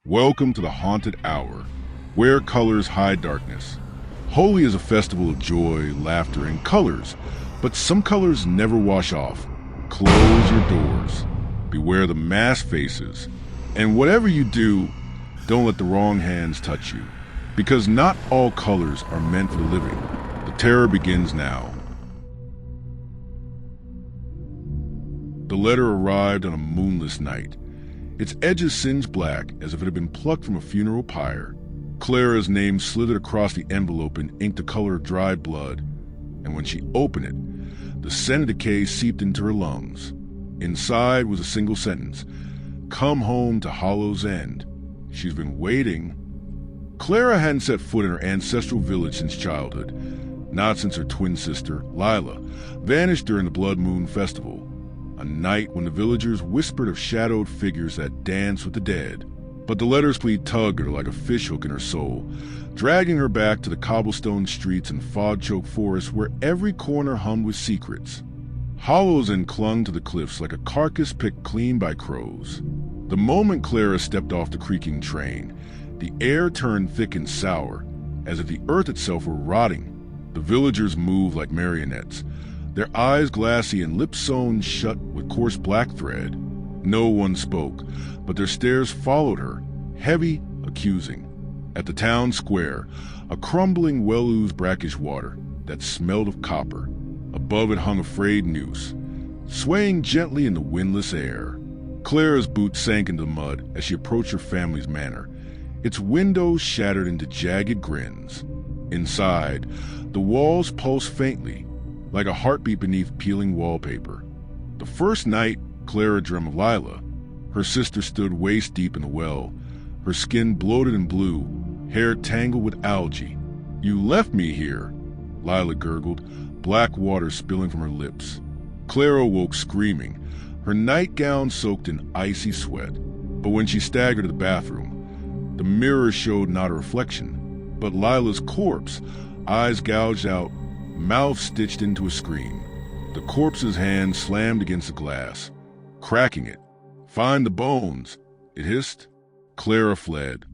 Welcome to the Haunted Hour, where colors hide darkness. Holi is a festival of joy, laughter, and colors, but some colors never wash off. Close your doors. Beware the masked faces. And whatever you do, don't let the wrong hands touch you, because not all colors are meant for the living. The terror begins now. The letter arrived on a moonless night. Its edges singed black as if it had been plucked from a funeral pyre. Clara's name slithered across the envelope and inked the color of dried blood. And when she opened it, the scent of decay seeped into her lungs. Inside was a single sentence: "Come home to Hollow's End." She's been waiting. Clara hadn't set foot in her ancestral village since childhood. Not since her twin sister, Lila, vanished during the Blood Moon Festival. A night when the villagers whispered of shadowed figures that danced with the dead. But the letter's plea tugged her like a fishhook in her soul, dragging her back to the cobblestone streets and fog-choked forests where every corner hummed with secrets. Hollow's End clung to the cliffs like a carcass picked clean by crows. The moment Clara stepped off the creaking train, the air turned thick and sour, as if the earth itself were rotting. The villagers moved like marionettes, their eyes glassy and lips sewn shut with coarse black thread. No one spoke, but their stares followed her, heavy, accusing. At the town square, a crumbling well oozed brackish water that smelled of copper. Above it hung a frayed noose, swaying gently in the windless air. Clara's boots sank into the mud as she approached her family's manor, its windows shattered into jagged grins. Inside, the walls pulsed faintly, like a heartbeat beneath peeling wallpaper. The first night, Clara dreamt of Lila. Her sister stood waist-deep in the well, her skin bloated and blue, hair tangled with algae. "You left me here," Lila gurgled, black water spilling from her lips. Clara woke screaming, her nightgown soaked in icy sweat. But when she staggered to the bathroom, the mirror showed not a reflection, but Lila's corpse, eyes gouged out, mouth stitched into a scream. The corpse's hand slammed against the glass, cracking it. "Find the bones," it hissed. Clara fled,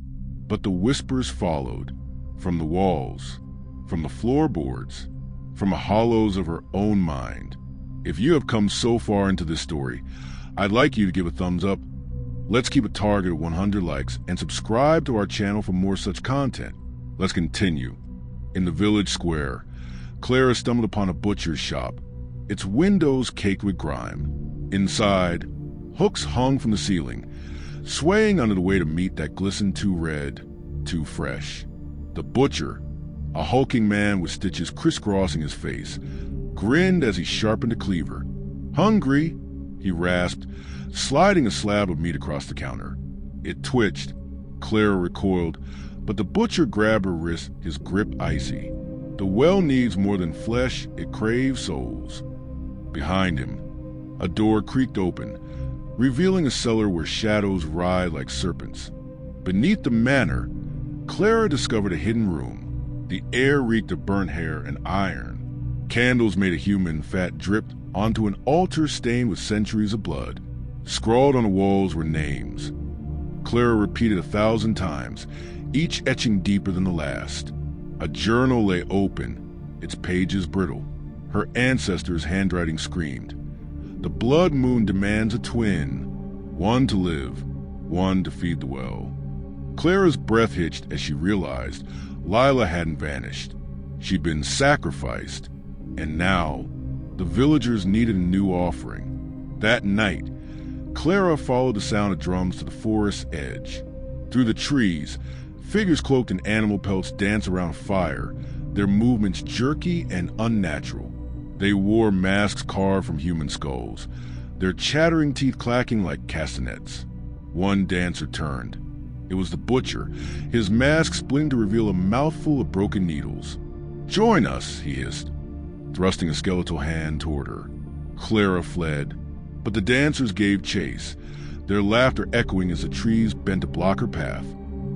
but the whispers followed, from the walls, from the floorboards, from the hollows of her own mind. If you have come so far into this story, I'd like you to give a thumbs up. Let's keep a target of 100 likes and subscribe to our channel for more such content. Let's continue. In the village square, Clara stumbled upon a butcher's shop, its windows caked with grime. Inside, hooks hung from the ceiling, swaying under the weight of meat that glistened too red, too fresh. The butcher, a hulking man with stitches crisscrossing his face, grinned as he sharpened a cleaver. "Hungry?" he rasped, sliding a slab of meat across the counter. It twitched. Clara recoiled, but the butcher grabbed her wrist, his grip icy. The well needs more than flesh, it craves souls. Behind him, a door creaked open, revealing a cellar where shadows writhed like serpents. Beneath the manor, Clara discovered a hidden room. The air reeked of burnt hair and iron. Candles made of human fat dripped onto an altar stained with centuries of blood. Scrawled on the walls were names. Clara repeated 1,000 times, each etching deeper than the last. A journal lay open, its pages brittle. Her ancestors' handwriting screamed. The blood moon demands a twin, one to live, one to feed the well. Clara's breath hitched as she realized Lila hadn't vanished. She'd been sacrificed, and now the villagers needed a new offering. That night, Clara followed the sound of drums to the forest's edge. Through the trees, figures cloaked in animal pelts danced around fire, their movements jerky and unnatural. They wore masks carved from human skulls, their chattering teeth clacking like castanets. One dancer turned. It was the butcher, his mask splitting to reveal a mouthful of broken needles. "Join us," he hissed, thrusting a skeletal hand toward her. Clara fled, but the dancers gave chase, their laughter echoing as the trees bent to block her path.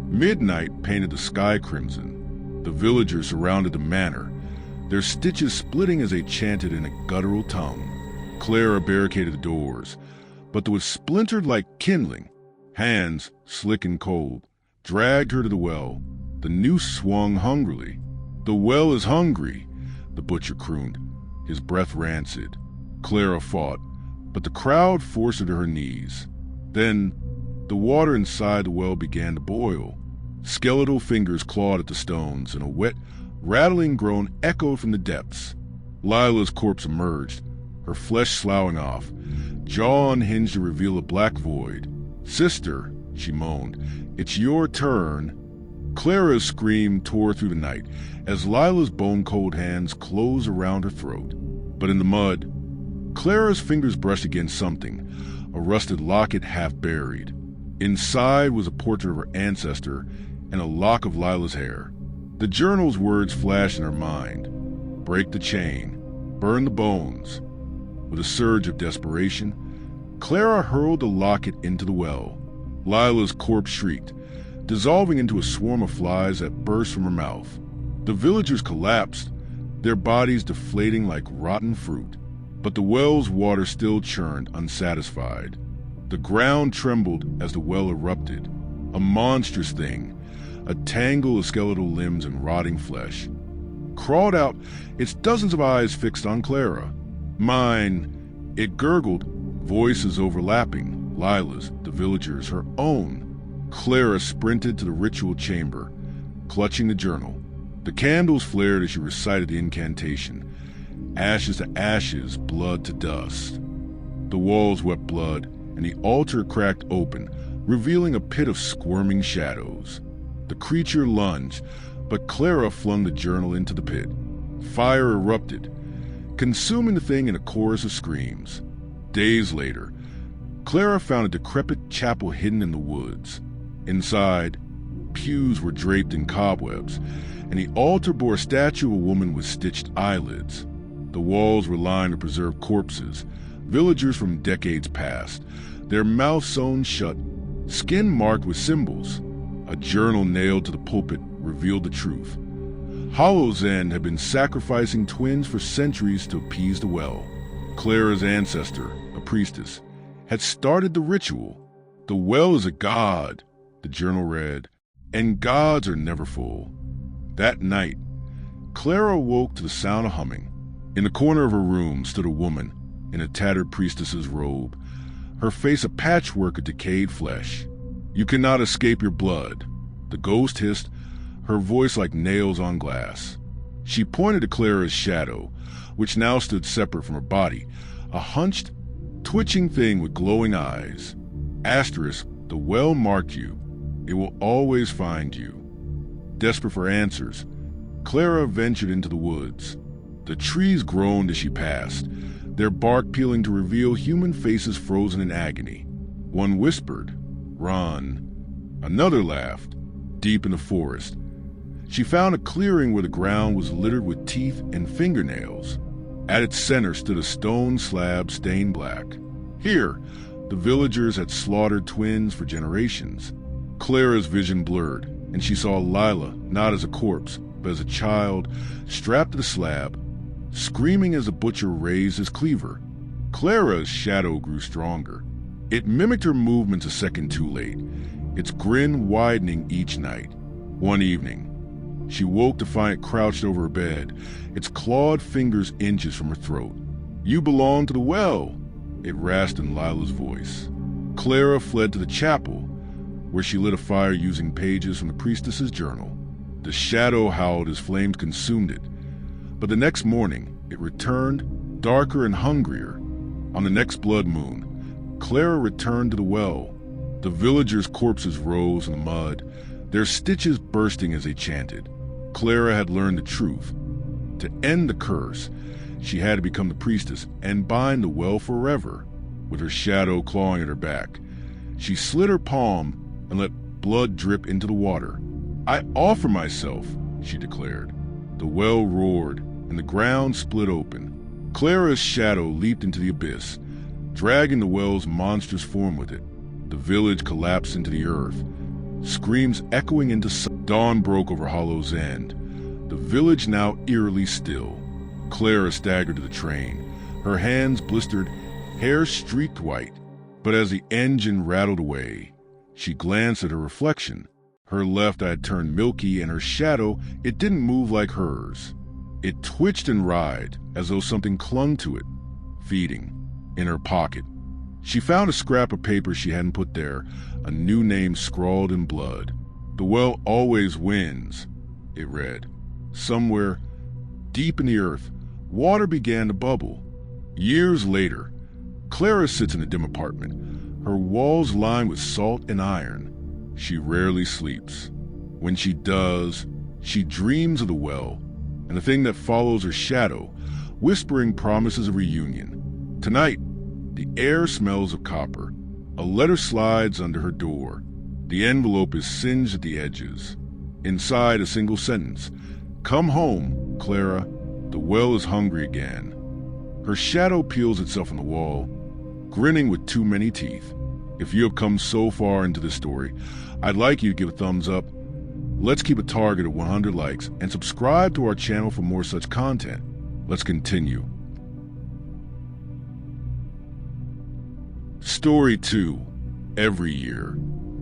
Midnight painted the sky crimson. The villagers surrounded the manor, their stitches splitting as they chanted in a guttural tongue. Clara barricaded the doors, but they were splintered like kindling. Hands, slick and cold, dragged her to the well. The noose swung hungrily. "The well is hungry," the butcher crooned, his breath rancid. Clara fought, but the crowd forced her to her knees. Then, the water inside the well began to boil. Skeletal fingers clawed at the stones, and a wet, rattling groan echoed from the depths. Lila's corpse emerged, her flesh sloughing off, jaw unhinged to reveal a black void. "Sister," she moaned, "it's your turn." Clara's scream tore through the night as Lila's bone-cold hands closed around her throat. But in the mud, Clara's fingers brushed against something, a rusted locket half buried. Inside was a portrait of her ancestor and a lock of Lila's hair. The journal's words flashed in her mind. Break the chain, burn the bones. With a surge of desperation, Clara hurled the locket into the well. Lila's corpse shrieked, dissolving into a swarm of flies that burst from her mouth. The villagers collapsed, their bodies deflating like rotten fruit. But the well's water still churned, unsatisfied. The ground trembled as the well erupted, a monstrous thing, a tangle of skeletal limbs and rotting flesh. Crawled out, its dozens of eyes fixed on Clara. "Mine," it gurgled, voices overlapping, Lila's, the villagers, her own. Clara sprinted to the ritual chamber, clutching the journal. The candles flared as she recited the incantation. Ashes to ashes, blood to dust. The walls wept blood, and the altar cracked open, revealing a pit of squirming shadows. The creature lunged, but Clara flung the journal into the pit. Fire erupted, consuming the thing in a chorus of screams. Days later, Clara found a decrepit chapel hidden in the woods. Inside, pews were draped in cobwebs, and the altar bore a statue of a woman with stitched eyelids. The walls were lined to preserve corpses, villagers from decades past, their mouths sewn shut, skin marked with symbols. A journal nailed to the pulpit revealed the truth. Hollow's End had been sacrificing twins for centuries to appease the well. Clara's ancestor, a priestess, had started the ritual. "The well is a god," the journal read, "and gods are never full." That night, Clara woke to the sound of humming. In the corner of her room stood a woman in a tattered priestess's robe, her face a patchwork of decayed flesh. "You cannot escape your blood," the ghost hissed, her voice like nails on glass. She pointed to Clara's shadow, which now stood separate from her body, a hunched, twitching thing with glowing eyes. Asterisk, "The well marked you. It will always find you." Desperate for answers, Clara ventured into the woods. The trees groaned as she passed, their bark peeling to reveal human faces frozen in agony. One whispered, "Run." Another laughed. Deep in the forest, she found a clearing where the ground was littered with teeth and fingernails. At its center stood a stone slab stained black. Here, the villagers had slaughtered twins for generations. Clara's vision blurred, and she saw Lila not as a corpse, but as a child, strapped to the slab, screaming as the butcher raised his cleaver. Clara's shadow grew stronger. It mimicked her movements a second too late, its grin widening each night. One evening, she woke to find it crouched over her bed, its clawed fingers inches from her throat. "You belong to the well," it rasped in Lila's voice. Clara fled to the chapel, where she lit a fire using pages from the priestess's journal. The shadow howled as flames consumed it. But the next morning, it returned, darker and hungrier. On the next blood moon, Clara returned to the well. The villagers' corpses rose in the mud, their stitches bursting as they chanted. Clara had learned the truth. To end the curse, she had to become the priestess and bind the well forever. With her shadow clawing at her back, she slit her palm and let blood drip into the water. "I offer myself," she declared. The well roared, and the ground split open. Clara's shadow leaped into the abyss, dragging the well's monstrous form with it. The village collapsed into the earth, screams echoing into dawn broke over Hollow's End. The village now eerily still. Clara staggered to the train, her hands blistered, hair streaked white. But as the engine rattled away, She glanced at her reflection. Her left eye had turned milky, and her shadow, it didn't move like hers. It twitched and writhed, as though something clung to it, feeding. In her pocket, she found a scrap of paper she hadn't put there, a new name scrawled in blood. "The well always wins," it read. Somewhere, deep in the earth, water began to bubble. Years later, Clara sits in a dim apartment, her walls lined with salt and iron. She rarely sleeps. When she does, she dreams of the well, and the thing that follows her shadow, whispering promises of reunion. Tonight, the air smells of copper. A letter slides under her door. The envelope is singed at the edges. Inside, a single sentence: "Come home, Clara. The well is hungry again." Her shadow peels itself on the wall, grinning with too many teeth. If you have come so far into this story, I'd like you to give a thumbs up. Let's keep a target of 100 likes and subscribe to our channel for more such content. Let's continue. Story 2. Every year,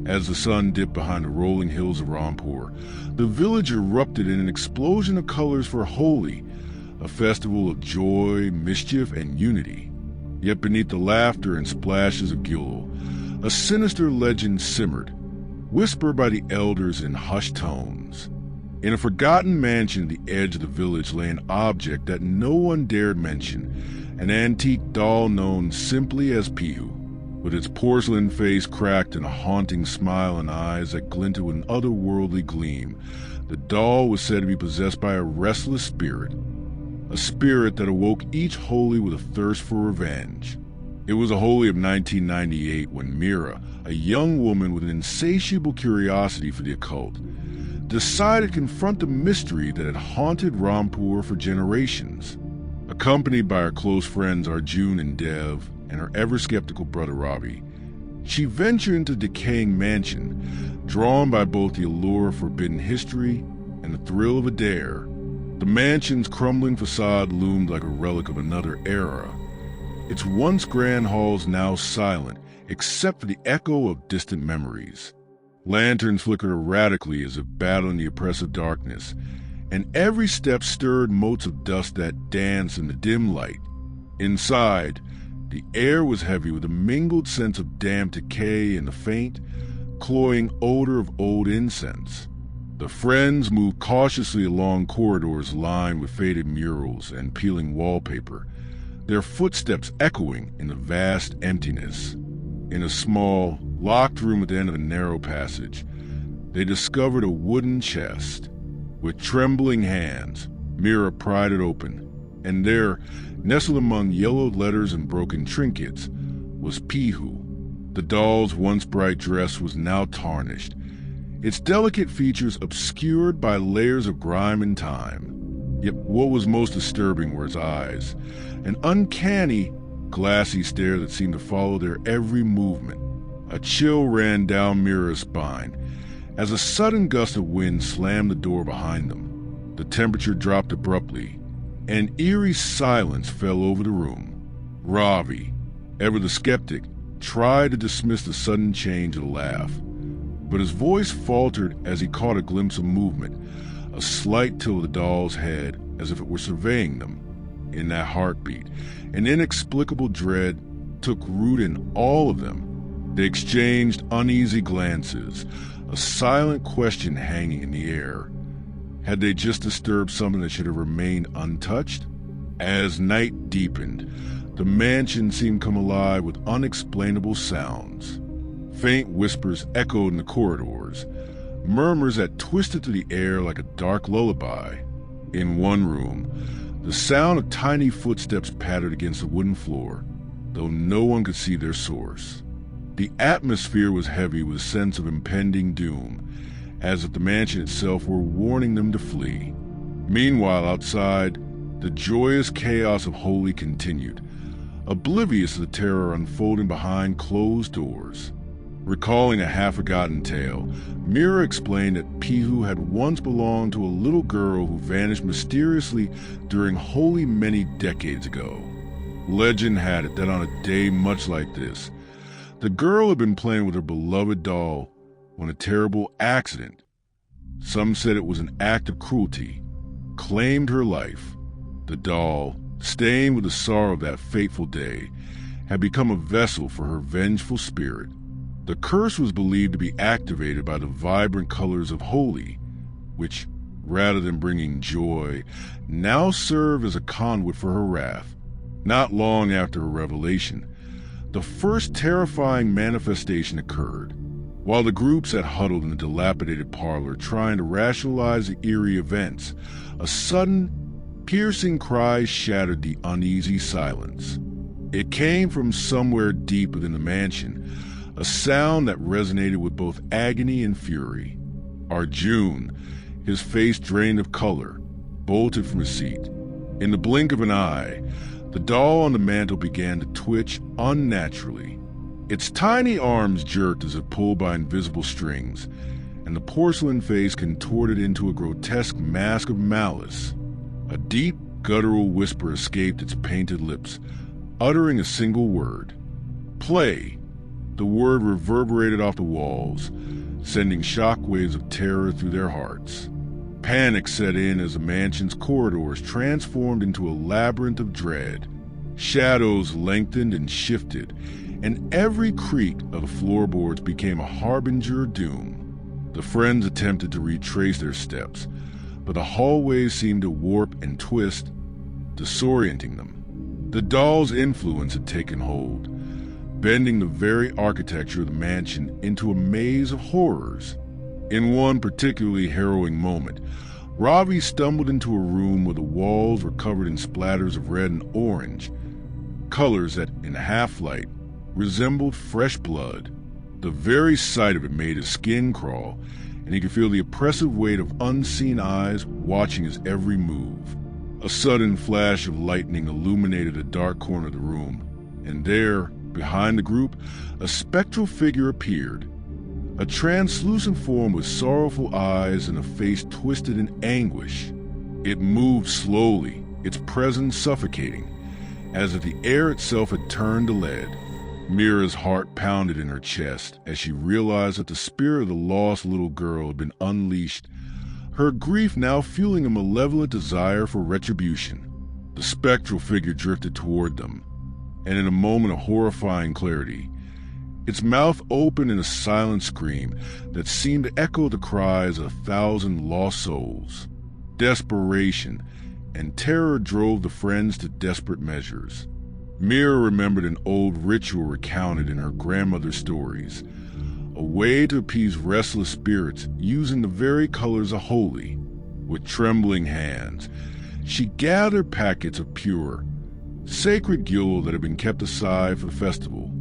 as the sun dipped behind the rolling hills of Rampur, the village erupted in an explosion of colors for Holi, a festival of joy, mischief, and unity. Yet beneath the laughter and splashes of Gulal, a sinister legend simmered, whispered by the elders in hushed tones. In a forgotten mansion at the edge of the village lay an object that no one dared mention, an antique doll known simply as Pihu. With its porcelain face cracked and a haunting smile and eyes that glinted with an otherworldly gleam, the doll was said to be possessed by a restless spirit, a spirit that awoke each Holi with a thirst for revenge. It was a Holi of 1998 when Mira, a young woman with an insatiable curiosity for the occult, decided to confront the mystery that had haunted Rampur for generations. Accompanied by her close friends Arjun and Dev, and her ever-skeptical brother Ravi, she ventured into the decaying mansion, drawn by both the allure of forbidden history and the thrill of a dare. The mansion's crumbling facade loomed like a relic of another era, its once grand halls now silent except for the echo of distant memories. Lanterns flickered erratically as if battling the oppressive darkness, and every step stirred motes of dust that danced in the dim light. Inside, the air was heavy with a mingled sense of damp decay and the faint, cloying odor of old incense. The friends moved cautiously along corridors lined with faded murals and peeling wallpaper, their footsteps echoing in the vast emptiness. In a small, locked room at the end of a narrow passage, they discovered a wooden chest. With trembling hands, Mira pried it open, and there, nestled among yellowed letters and broken trinkets, was Pihu. The doll's once bright dress was now tarnished, its delicate features obscured by layers of grime and time. Yet what was most disturbing were its eyes, an uncanny, glassy stare that seemed to follow their every movement. A chill ran down Mira's spine as a sudden gust of wind slammed the door behind them. The temperature dropped abruptly, and eerie silence fell over the room. Ravi, ever the skeptic, tried to dismiss the sudden change with a laugh, but his voice faltered as he caught a glimpse of movement, a slight tilt of the doll's head as if it were surveying them. In that heartbeat, an inexplicable dread took root in all of them. They exchanged uneasy glances, a silent question hanging in the air. Had they just disturbed something that should have remained untouched? As night deepened, the mansion seemed to come alive with unexplainable sounds. Faint whispers echoed in the corridors, murmurs that twisted through the air like a dark lullaby. In one room, the sound of tiny footsteps pattered against the wooden floor, though no one could see their source. The atmosphere was heavy with a sense of impending doom, as if the mansion itself were warning them to flee. Meanwhile, outside, the joyous chaos of Holi continued, oblivious to the terror unfolding behind closed doors. Recalling a half-forgotten tale, Mira explained that Pihu had once belonged to a little girl who vanished mysteriously during Holi many decades ago. Legend had it that on a day much like this, The girl had been playing with her beloved doll when a terrible accident, some said it was an act of cruelty, claimed her life. The doll, stained with the sorrow of that fateful day, had become a vessel for her vengeful spirit. The curse was believed to be activated by the vibrant colors of Holi, which, rather than bringing joy, now served as a conduit for her wrath. Not long after her revelation, the first terrifying manifestation occurred. While the group sat huddled in the dilapidated parlor trying to rationalize the eerie events, a sudden, piercing cry shattered the uneasy silence. It came from somewhere deep within the mansion, a sound that resonated with both agony and fury. Arjun, his face drained of color, bolted from his seat. In the blink of an eye, the doll on the mantel began to twitch unnaturally. Its tiny arms jerked as if pulled by invisible strings, and the porcelain face contorted into a grotesque mask of malice. A deep, guttural whisper escaped its painted lips, uttering a single word. Play. The word reverberated off the walls, sending shockwaves of terror through their hearts. Panic set in as the mansion's corridors transformed into a labyrinth of dread. Shadows lengthened and shifted, and every creak of the floorboards became a harbinger of doom. The friends attempted to retrace their steps, but the hallways seemed to warp and twist, disorienting them. The doll's influence had taken hold, bending the very architecture of the mansion into a maze of horrors. In one particularly harrowing moment, Ravi stumbled into a room where the walls were covered in splatters of red and orange, colors that, in half-light, resembled fresh blood. The very sight of it made his skin crawl, and he could feel the oppressive weight of unseen eyes watching his every move. A sudden flash of lightning illuminated a dark corner of the room, and there, behind the group, a spectral figure appeared. A translucent form with sorrowful eyes and a face twisted in anguish. It moved slowly, its presence suffocating, as if the air itself had turned to lead. Mira's heart pounded in her chest as she realized that the spirit of the lost little girl had been unleashed, her grief now fueling a malevolent desire for retribution. The spectral figure drifted toward them, and in a moment of horrifying clarity, its mouth opened in a silent scream that seemed to echo the cries of 1,000 lost souls. Desperation and terror drove the friends to desperate measures. Mira remembered an old ritual recounted in her grandmother's stories, a way to appease restless spirits using the very colors of Holi. With trembling hands, she gathered packets of pure, sacred gil that had been kept aside for the festival.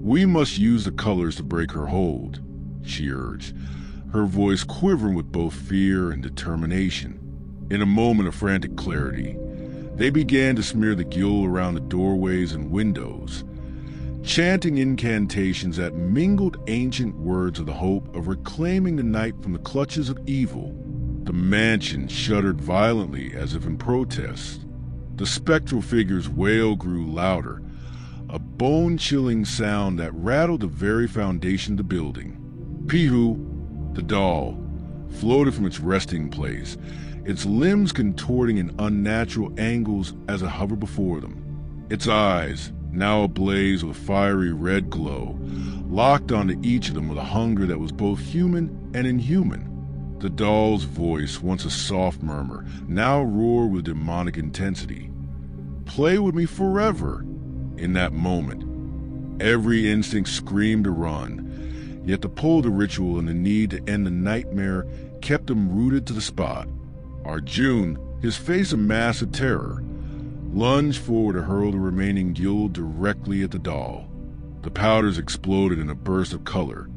We must use the colors to break her hold, she urged, her voice quivering with both fear and determination. In a moment of frantic clarity, they began to smear the gil around the doorways and windows, chanting incantations that mingled ancient words of the hope of reclaiming the night from the clutches of evil. The mansion shuddered violently as if in protest. The spectral figure's wail grew louder, a bone-chilling sound that rattled the very foundation of the building. Pihu, the doll, floated from its resting place, its limbs contorting in unnatural angles as it hovered before them. Its eyes, now ablaze with fiery red glow, locked onto each of them with a hunger that was both human and inhuman. The doll's voice, once a soft murmur, now roared with demonic intensity. Play with me forever. In that moment, every instinct screamed to run, yet the pull of the ritual and the need to end the nightmare kept them rooted to the spot. Arjun, his face a mask of terror, lunged forward to hurl the remaining gil directly at the doll. The powders exploded in a burst of color,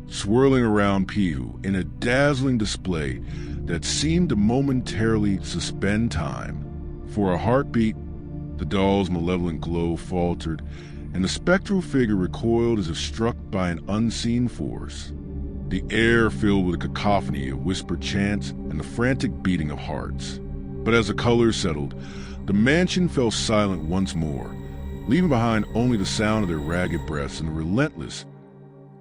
swirling around Pihu in a dazzling display that seemed to momentarily suspend time. For a heartbeat, the doll's malevolent glow faltered, and the spectral figure recoiled as if struck by an unseen force. The air filled with a cacophony of whispered chants and the frantic beating of hearts. But as the colors settled, the mansion fell silent once more, leaving behind only the sound of their ragged breaths and the relentless,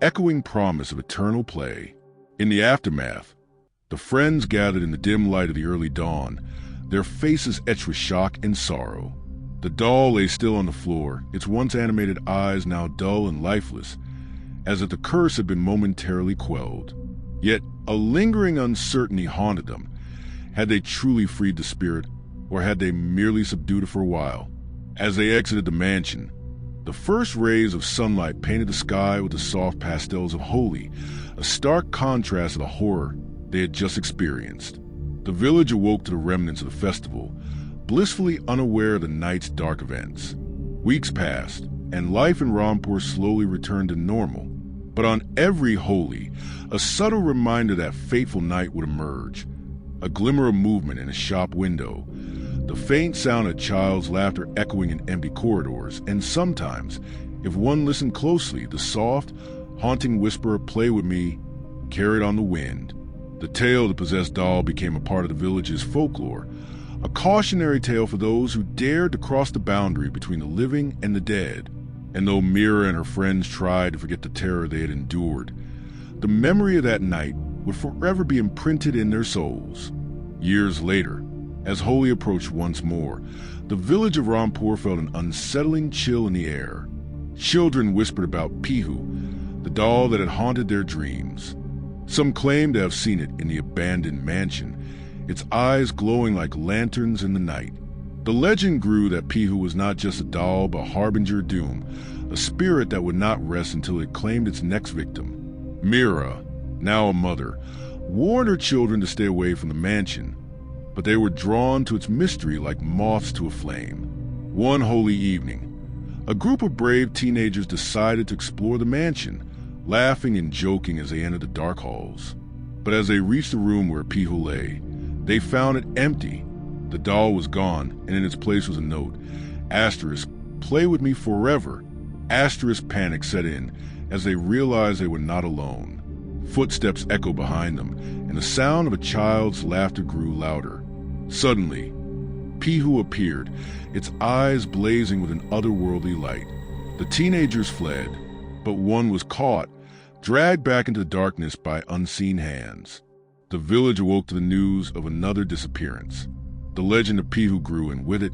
echoing promise of eternal play. In the aftermath, the friends gathered in the dim light of the early dawn, their faces etched with shock and sorrow. The doll lay still on the floor, its once animated eyes now dull and lifeless, as if the curse had been momentarily quelled. Yet a lingering uncertainty haunted them. Had they truly freed the spirit, or had they merely subdued it for a while? As they exited the mansion, the first rays of sunlight painted the sky with the soft pastels of Holi, a stark contrast to the horror they had just experienced. The village awoke to the remnants of the festival, blissfully unaware of the night's dark events. Weeks passed, and life in Rampur slowly returned to normal. But on every Holi, a subtle reminder that fateful night would emerge. A glimmer of movement in a shop window, the faint sound of child's laughter echoing in empty corridors, and sometimes, if one listened closely, the soft, haunting whisper of "play with me" carried on the wind. The tale of the possessed doll became a part of the village's folklore, a cautionary tale for those who dared to cross the boundary between the living and the dead. And though Mira and her friends tried to forget the terror they had endured, the memory of that night would forever be imprinted in their souls. Years later, as Holi approached once more, the village of Rampur felt an unsettling chill in the air. Children whispered about Pihu, the doll that had haunted their dreams. Some claimed to have seen it in the abandoned mansion, its eyes glowing like lanterns in the night. The legend grew that Pihu was not just a doll but a harbinger of doom, a spirit that would not rest until it claimed its next victim. Mira, now a mother, warned her children to stay away from the mansion, but they were drawn to its mystery like moths to a flame. One Holi evening, a group of brave teenagers decided to explore the mansion, laughing and joking as they entered the dark halls. But as they reached the room where Pihu lay, they found it empty. The doll was gone, and in its place was a note. Asterisk, play with me forever. Asterisk panic set in as they realized they were not alone. Footsteps echoed behind them, and the sound of a child's laughter grew louder. Suddenly, Pihu appeared, its eyes blazing with an otherworldly light. The teenagers fled, but one was caught, dragged back into the darkness by unseen hands. The village awoke to the news of another disappearance. The legend of Pihu grew, and with it,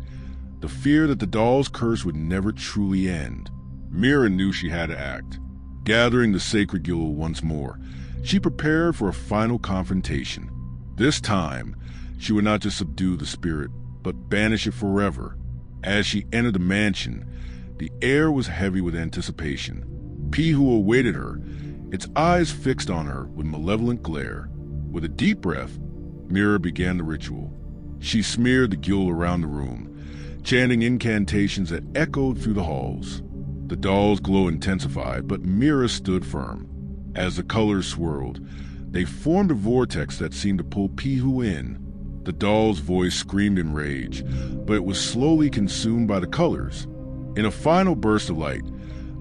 the fear that the doll's curse would never truly end. Mira knew she had to act. Gathering the sacred Gil once more, she prepared for a final confrontation. This time, she would not just subdue the spirit, but banish it forever. As she entered the mansion, the air was heavy with anticipation. Pihu awaited her, its eyes fixed on her with malevolent glare. With a deep breath, Mira began the ritual. She smeared the Gil around the room, chanting incantations that echoed through the halls. The doll's glow intensified, but Mira stood firm. As the colors swirled, they formed a vortex that seemed to pull Pihu in. The doll's voice screamed in rage, but it was slowly consumed by the colors. In a final burst of light,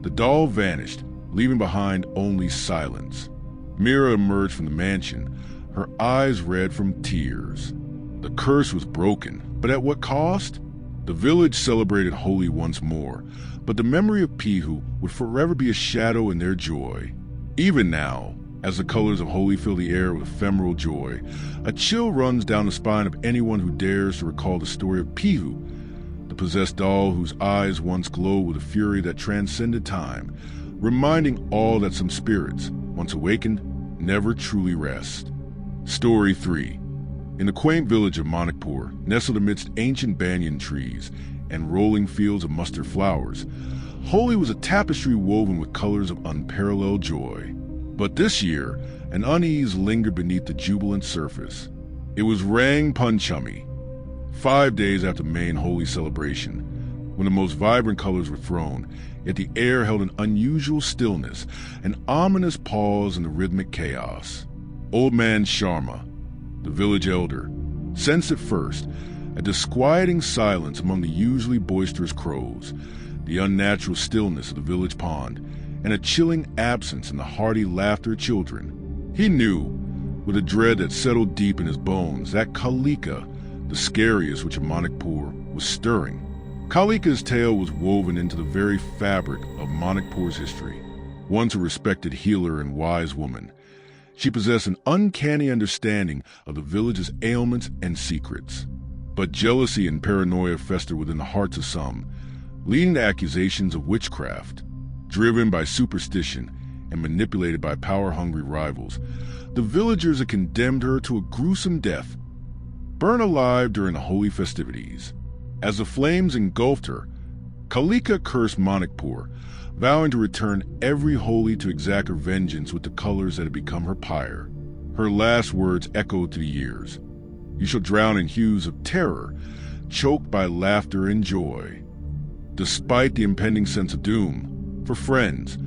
the doll vanished, leaving behind only silence. Mira emerged from the mansion, her eyes red from tears. The curse was broken, but at what cost? The village celebrated Holi once more, but the memory of Pihu would forever be a shadow in their joy. Even now, as the colors of Holi fill the air with ephemeral joy, a chill runs down the spine of anyone who dares to recall the story of Pihu, the possessed doll whose eyes once glowed with a fury that transcended time, reminding all that some spirits, once awakened, never truly rest. Story 3. In the quaint village of Manikpur, nestled amidst ancient banyan trees and rolling fields of mustard flowers, Holi was a tapestry woven with colors of unparalleled joy. But this year, an unease lingered beneath the jubilant surface. It was Rang Panchami, 5 days after the main Holi celebration, when the most vibrant colors were thrown, yet the air held an unusual stillness, an ominous pause in the rhythmic chaos. Old man Sharma, the village elder, sensed at first a disquieting silence among the usually boisterous crows, the unnatural stillness of the village pond, and a chilling absence in the hearty laughter of children. He knew, with a dread that settled deep in his bones, that Kalika, the scariest which of Manikpur, was stirring. Kalika's tale was woven into the very fabric of Manikpur's history. Once a respected healer and wise woman, she possessed an uncanny understanding of the village's ailments and secrets. But jealousy and paranoia festered within the hearts of some, leading to accusations of witchcraft. Driven by superstition and manipulated by power-hungry rivals, the villagers had condemned her to a gruesome death, burned alive during the Holi festivities. As the flames engulfed her, Kalika cursed Manikpur, vowing to return every Holi to exact her vengeance with the colors that had become her pyre. Her last words echoed through the years. "You shall drown in hues of terror, choked by laughter and joy." Despite the impending sense of doom, for friends,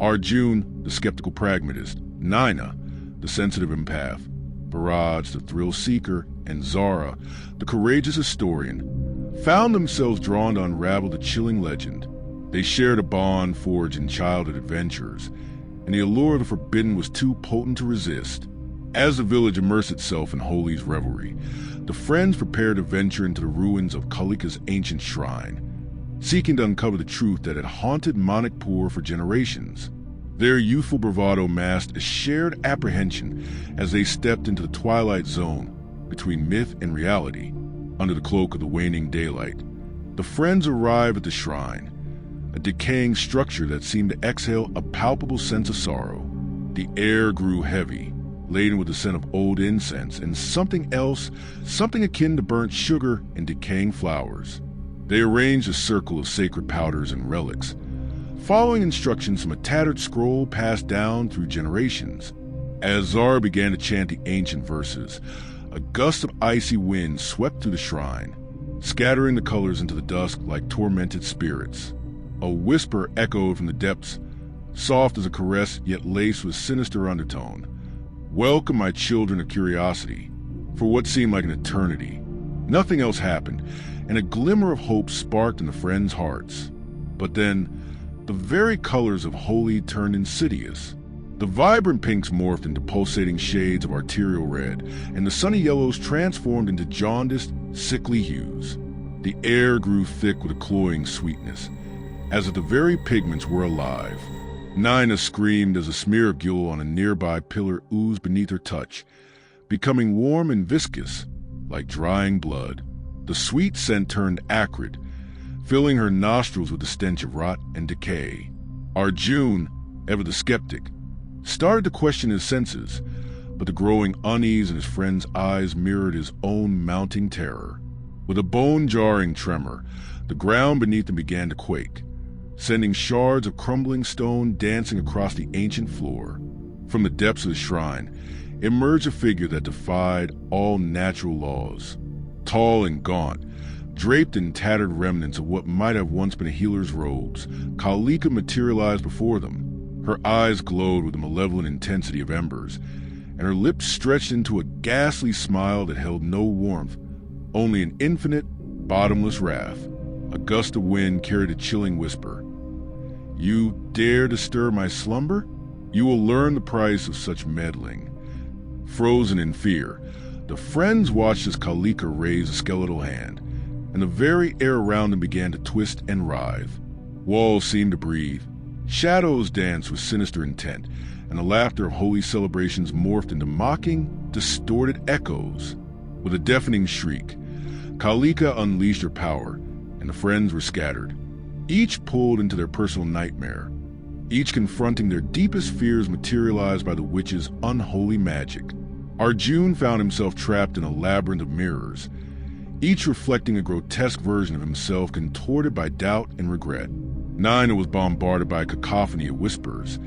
Arjun, the skeptical pragmatist, Naina, the sensitive empath, Baraj, the thrill-seeker, and Zara, the courageous historian, found themselves drawn to unravel the chilling legend. They shared a bond forged in childhood adventures, and the allure of the forbidden was too potent to resist. As the village immersed itself in Holi's revelry, the friends prepared to venture into the ruins of Kalika's ancient shrine, seeking to uncover the truth that had haunted Manikpur for generations. Their youthful bravado masked a shared apprehension as they stepped into the twilight zone between myth and reality. Under the cloak of the waning daylight, the friends arrived at the shrine, a decaying structure that seemed to exhale a palpable sense of sorrow. The air grew heavy, laden with the scent of old incense and something else, something akin to burnt sugar and decaying flowers. They arranged a circle of sacred powders and relics, following instructions from a tattered scroll passed down through generations. As Zara began to chant the ancient verses, a gust of icy wind swept through the shrine, scattering the colors into the dusk like tormented spirits. A whisper echoed from the depths, soft as a caress yet laced with sinister undertone. "Welcome, my children of curiosity." For what seemed like an eternity, nothing else happened, and a glimmer of hope sparked in the friends' hearts. But then, the very colors of Holi turned insidious. The vibrant pinks morphed into pulsating shades of arterial red, and the sunny yellows transformed into jaundiced, sickly hues. The air grew thick with a cloying sweetness, as if the very pigments were alive. Naina screamed as a smear of gil on a nearby pillar oozed beneath her touch, becoming warm and viscous, like drying blood. The sweet scent turned acrid, filling her nostrils with the stench of rot and decay. Arjun, ever the skeptic, started to question his senses, but the growing unease in his friend's eyes mirrored his own mounting terror. With a bone-jarring tremor, the ground beneath them began to quake, sending shards of crumbling stone dancing across the ancient floor. From the depths of the shrine emerged a figure that defied all natural laws. Tall and gaunt, draped in tattered remnants of what might have once been a healer's robes, Kalika materialized before them. Her eyes glowed with the malevolent intensity of embers, and her lips stretched into a ghastly smile that held no warmth, only an infinite, bottomless wrath. A gust of wind carried a chilling whisper. "You dare disturb my slumber? You will learn the price of such meddling." Frozen in fear, the friends watched as Kalika raised a skeletal hand, and the very air around them began to twist and writhe. Walls seemed to breathe, shadows danced with sinister intent, and the laughter of Holi celebrations morphed into mocking, distorted echoes. With a deafening shriek, Kalika unleashed her power, and the friends were scattered, each pulled into their personal nightmare, each confronting their deepest fears materialized by the witch's unholy magic. Arjun found himself trapped in a labyrinth of mirrors, each reflecting a grotesque version of himself contorted by doubt and regret. Naina was bombarded by a cacophony of whispers,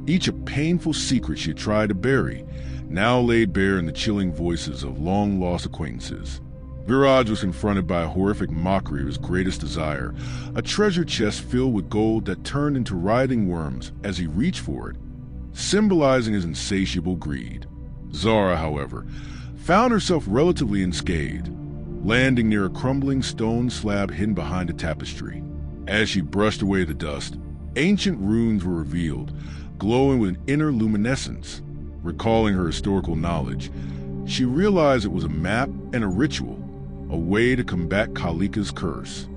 each a painful secret she had tried to bury, now laid bare in the chilling voices of long-lost acquaintances. Viraj was confronted by a horrific mockery of his greatest desire, a treasure chest filled with gold that turned into writhing worms as he reached for it, symbolizing his insatiable greed. Zara, however, found herself relatively unscathed, landing near a crumbling stone slab hidden behind a tapestry. As she brushed away the dust, ancient runes were revealed, glowing with an inner luminescence. Recalling her historical knowledge, she realized it was a map and a ritual, a way to combat Kalika's curse.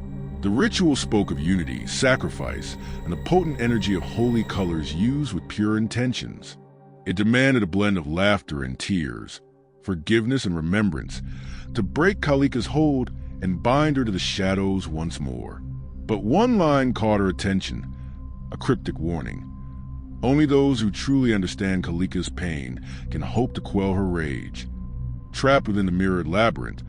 The ritual spoke of unity, sacrifice, and the potent energy of holy colors used with pure intentions. It demanded a blend of laughter and tears, forgiveness and remembrance, to break Kalika's hold and bind her to the shadows once more. But one line caught her attention, a cryptic warning. Only those who truly understand Kalika's pain can hope to quell her rage. Trapped within the mirrored labyrinth,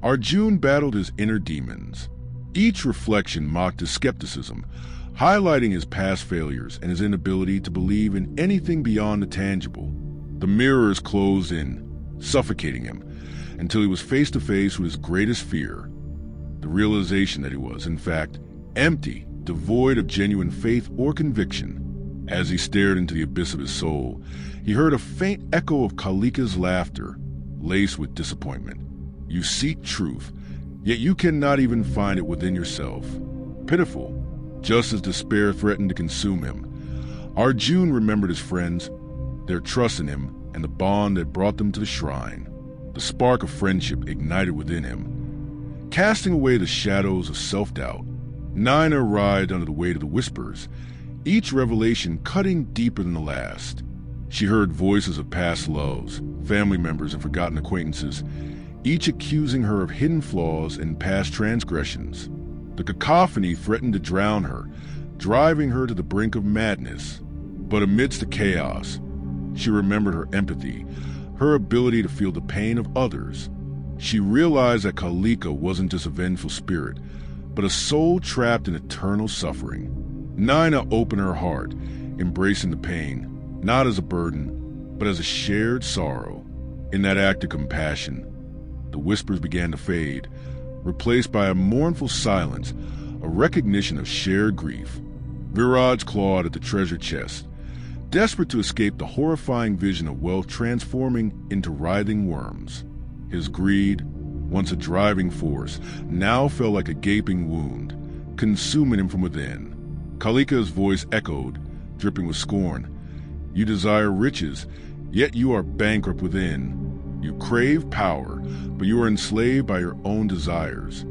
Arjun battled his inner demons. Each reflection mocked his skepticism, highlighting his past failures and his inability to believe in anything beyond the tangible. The mirrors closed in, suffocating him, until he was face to face with his greatest fear, the realization that he was, in fact, empty, devoid of genuine faith or conviction. As he stared into the abyss of his soul, he heard a faint echo of Kalika's laughter, laced with disappointment. You seek truth, yet you cannot even find it within yourself. Pitiful, just as despair threatened to consume him. Arjun remembered his friends, their trust in him, and the bond that brought them to the shrine. The spark of friendship ignited within him. Casting away the shadows of self-doubt, Naina writhed under the weight of the whispers, each revelation cutting deeper than the last. She heard voices of past loves, family members, and forgotten acquaintances, each accusing her of hidden flaws and past transgressions. The cacophony threatened to drown her, driving her to the brink of madness. But amidst the chaos, she remembered her empathy, her ability to feel the pain of others. She realized that Kalika wasn't just a vengeful spirit, but a soul trapped in eternal suffering. Naina opened her heart, embracing the pain, not as a burden, but as a shared sorrow. In that act of compassion, the whispers began to fade, replaced by a mournful silence, a recognition of shared grief. Viraj clawed at the treasure chest, desperate to escape the horrifying vision of wealth transforming into writhing worms. His greed, once a driving force, now felt like a gaping wound, consuming him from within. Kalika's voice echoed, dripping with scorn. You desire riches, yet you are bankrupt within. You crave power, but you are enslaved by your own desires.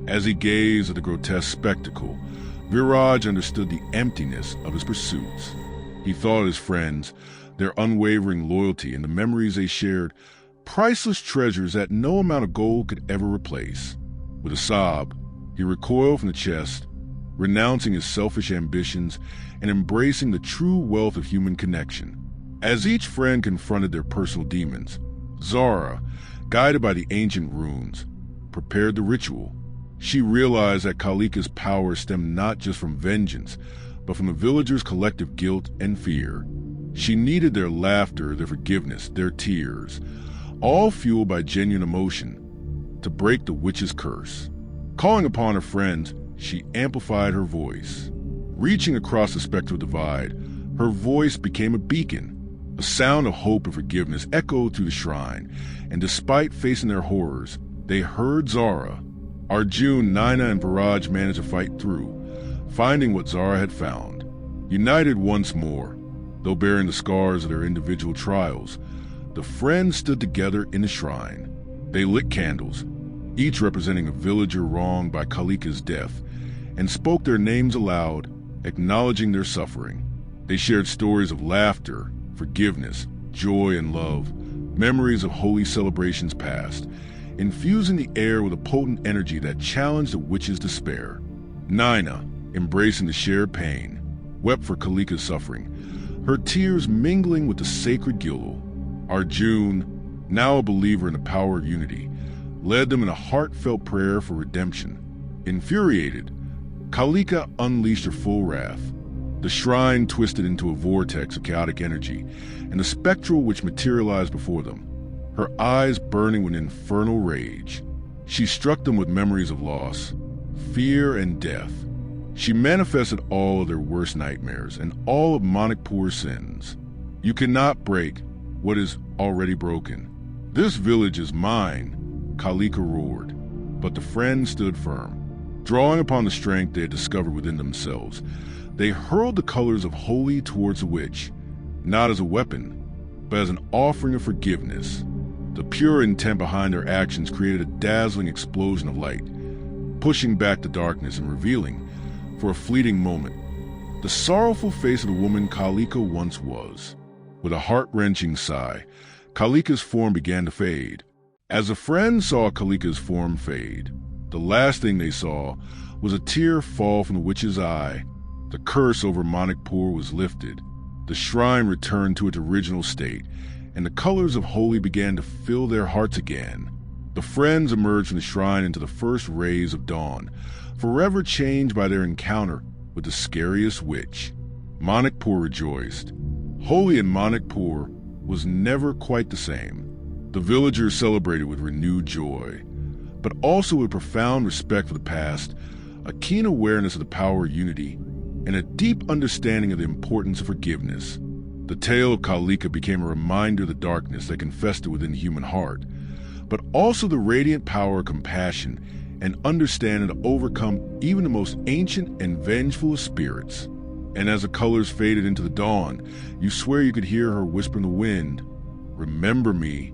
As he gazed at the grotesque spectacle, Viraj understood the emptiness of his pursuits. He thought of his friends, their unwavering loyalty, and the memories they shared, priceless treasures that no amount of gold could ever replace. With a sob, he recoiled from the chest, renouncing his selfish ambitions and embracing the true wealth of human connection. As each friend confronted their personal demons, Zara, guided by the ancient runes, prepared the ritual. She realized that Kalika's power stemmed not just from vengeance, but from the villagers' collective guilt and fear. She needed their laughter, their forgiveness, their tears, all fueled by genuine emotion, to break the witch's curse. Calling upon her friends, she amplified her voice. Reaching across the spectral divide, her voice became a beacon. A sound of hope and forgiveness echoed through the shrine, and despite facing their horrors, they heard Zara. Arjun, Naina, and Viraj managed to fight through, finding what Zara had found. United once more, though bearing the scars of their individual trials, the friends stood together in the shrine. They lit candles, each representing a villager wronged by Kalika's death, and spoke their names aloud, acknowledging their suffering. They shared stories of laughter, forgiveness, joy, and love, memories of holy celebrations past, infusing the air with a potent energy that challenged the witch's despair. Naina, embracing the shared pain, wept for Kalika's suffering, her tears mingling with the sacred Gilul. Arjun, now a believer in the power of unity, led them in a heartfelt prayer for redemption. Infuriated, Kalika unleashed her full wrath. The shrine twisted into a vortex of chaotic energy, and the spectral which materialized before them, her eyes burning with infernal rage. She struck them with memories of loss, fear, and death. She manifested all of their worst nightmares and all of Manipur's sins. You cannot break what is already broken. This village is mine, Kalika roared, but the friends stood firm. Drawing upon the strength they had discovered within themselves, they hurled the colors of Holi towards the witch, not as a weapon, but as an offering of forgiveness. The pure intent behind their actions created a dazzling explosion of light, pushing back the darkness and revealing, for a fleeting moment, the sorrowful face of the woman Kalika once was. With a heart-wrenching sigh, Kalika's form began to fade. As the friends saw Kalika's form fade, the last thing they saw was a tear fall from the witch's eye. The curse over Manikpur was lifted. The shrine returned to its original state, and the colors of Holi began to fill their hearts again. The friends emerged from the shrine into the first rays of dawn, forever changed by their encounter with the scariest witch. Manikpur rejoiced. Holi in Manikpur was never quite the same. The villagers celebrated with renewed joy, but also with profound respect for the past, a keen awareness of the power of unity, and a deep understanding of the importance of forgiveness. The tale of Kalika became a reminder of the darkness that can fester within the human heart, but also the radiant power of compassion and understanding to overcome even the most ancient and vengeful of spirits. And as the colors faded into the dawn, you swear you could hear her whisper in the wind, "Remember me."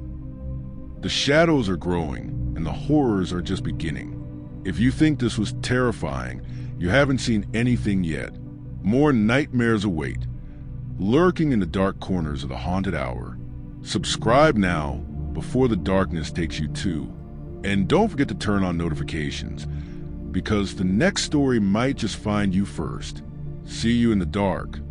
The shadows are growing, and the horrors are just beginning. If you think this was terrifying, you haven't seen anything yet. More nightmares await, lurking in the dark corners of the haunted hour. Subscribe now before the darkness takes you too. And don't forget to turn on notifications, because the next story might just find you first. See you in the dark.